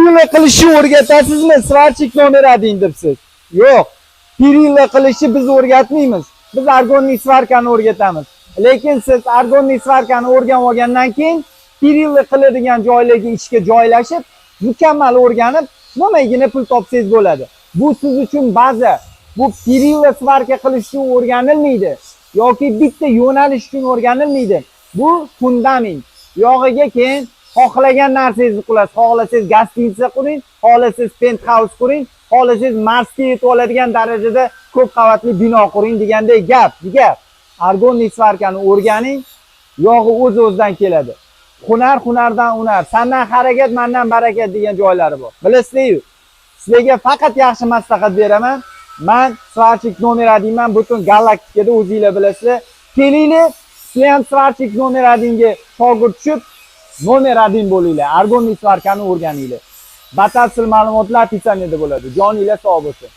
Pirilla qilishni o'rgatasizmi? Svarchik nomer 1 debsiz. Yo'q. Pirilla qilishni biz o'rgatmaymiz. Biz argonli svarkani o'rgatamiz. Lekin siz argonli svarkani o'rganib olgandan keyin pirilla qiladigan joylarga ishga joylashib, mukammal o'rganib, nimagina pul topsangiz bo'ladi. Bu siz uchun baza. Bu pirilla svarka qilish uchun o'rganilmaydi yoki bitta yo'nalish uchun o'rganilmaydi. Bu fundament. Yog'iga keyin xohlagan narsangizni qilasiz. Xohlasangiz gostinitsa quring, xohlasangiz penthouse quring, xohlasangiz Marsga yetib oladigan darajada ko'p qavatli bino quring degandek gap. Argonli svarkani o'rganing, yog'i o'z-o'zidan keladi. Hunardan hunar, sandan harakat, mendan barakat degan joylari bor. Bilasizlar-ku. Sizlarga faqat yaxshi maslahat beraman. Men svarchik nomer 1 butun galaktikada o'zingizlar bilasizlar. Kelinglar, sizlar ham svarchik nomer 1 ga shogird tushib, nomer 1 bo'linglar. Argonli svarkani o'rganinglar. Batafsil ma'lumotlar Tisaneda bo'ladi. Joninglar sog' bo'lsin.